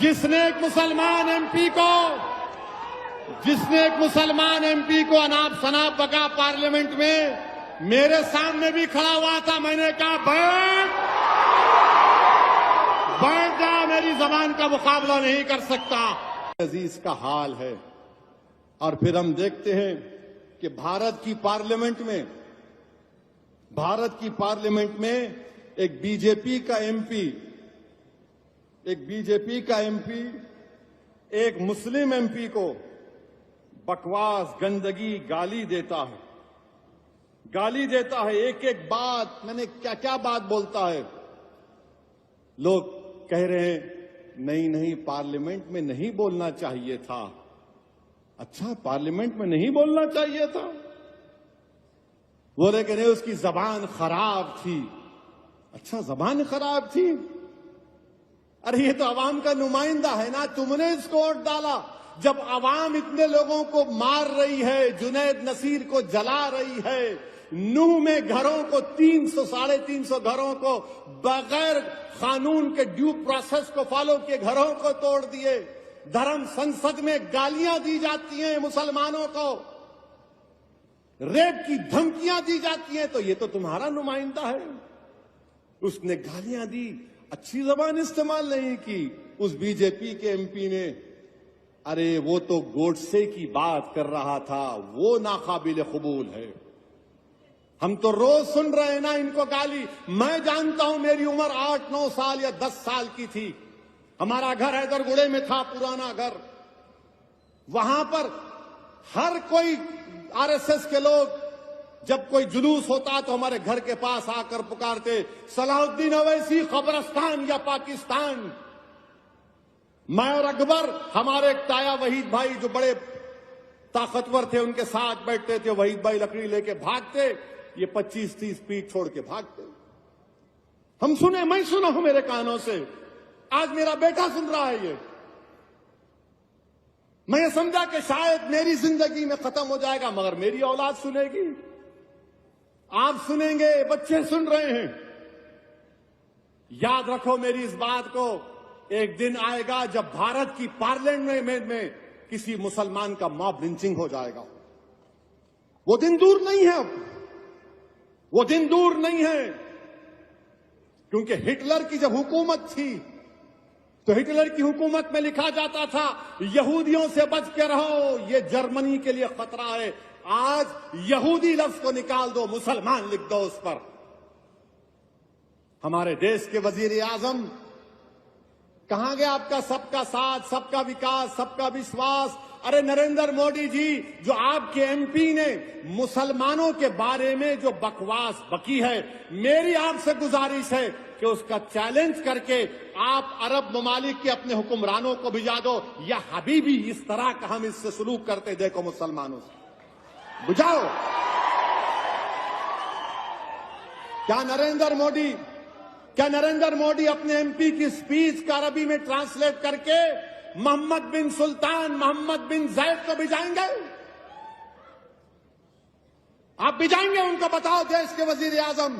जिसने एक मुसलमान एमपी को अनाप शनाप बका पार्लियामेंट में मेरे सामने भी खड़ा हुआ था। मैंने कहा बैठ जा, मेरी जबान का मुकाबला नहीं कर सकता। अजीज का हाल है। और फिर हम देखते हैं कि भारत की पार्लियामेंट में एक बीजेपी का एमपी एक मुस्लिम एमपी को बकवास, गंदगी, गाली देता है। एक एक बात, मैंने क्या बात बोलता है। लोग कह रहे हैं नहीं पार्लियामेंट में नहीं बोलना चाहिए था। अच्छा, पार्लियामेंट में नहीं बोलना चाहिए था? बोले कि नहीं, उसकी जबान खराब थी। अच्छा, जबान खराब थी? अरे ये तो अवाम का नुमाइंदा है ना, तुमने इसको वोट डाला। जब अवाम इतने लोगों को मार रही है, जुनैद नसीर को जला रही है, नूह में घरों को 300-350 घरों को बगैर कानून के ड्यू प्रोसेस को फॉलो किए घरों को तोड़ दिए, धर्म संसद में गालियां दी जाती हैं मुसलमानों को, रेप की धमकियां दी जाती हैं, तो ये तो तुम्हारा नुमाइंदा है। उसने गालियां दी, अच्छी जबान इस्तेमाल नहीं की। उस बीजेपी के एमपी ने, अरे वो तो गोडसे की बात कर रहा था, वो नाकाबिल कबूल है। हम तो रोज सुन रहे हैं ना इनको गाली। मैं जानता हूं, मेरी उम्र 8-9 साल या 10 साल की थी। हमारा घर हैदरगुड़े में था, पुराना घर। वहां पर हर कोई आरएसएस के लोग, जब कोई जुलूस होता तो हमारे घर के पास आकर पुकारते, सलाहुद्दीन अवैसी कब्रिस्तान या पाकिस्तान। मैं और अकबर, हमारे एक ताया वहीद भाई जो बड़े ताकतवर थे, उनके साथ बैठते थे। वहीद भाई लकड़ी लेके भागते, ये 25-30 फीट छोड़ के भागते। मैं सुना हूं मेरे कानों से। आज मेरा बेटा सुन रहा है ये। मैं ये समझा कि शायद मेरी जिंदगी में खत्म हो जाएगा, मगर मेरी औलाद सुनेगी, आप सुनेंगे, बच्चे सुन रहे हैं। याद रखो मेरी इस बात को, एक दिन आएगा जब भारत की पार्लियामेंट में किसी मुसलमान का मॉब लिंचिंग हो जाएगा। वो दिन दूर नहीं है, वो दिन दूर नहीं है। क्योंकि हिटलर की जब हुकूमत थी, तो हिटलर की हुकूमत में लिखा जाता था, यहूदियों से बच के रहो, ये जर्मनी के लिए खतरा है। आज यहूदी लफ्ज को निकाल दो, मुसलमान लिख दो उस पर। हमारे देश के वजीर आजम, कहां गया आपका सबका साथ, सबका विकास, सबका विश्वास? अरे नरेंद्र मोदी जी, जो आपके एमपी ने मुसलमानों के बारे में जो बकवास बकी है, मेरी आपसे गुजारिश है कि उसका चैलेंज करके आप अरब ममालिक के अपने हुक्मरानों को भिजा दो, या हबीबी इस तरह का हम इससे सलूक करते देखो मुसलमानों से, बुझाओ। क्या नरेंद्र मोदी अपने एमपी की स्पीच का अरबी में ट्रांसलेट करके मोहम्मद बिन सुल्तान, मोहम्मद बिन जैद को भिजाएंगे? आप भिजाएंगे उनको? बताओ देश के वजीर आजम।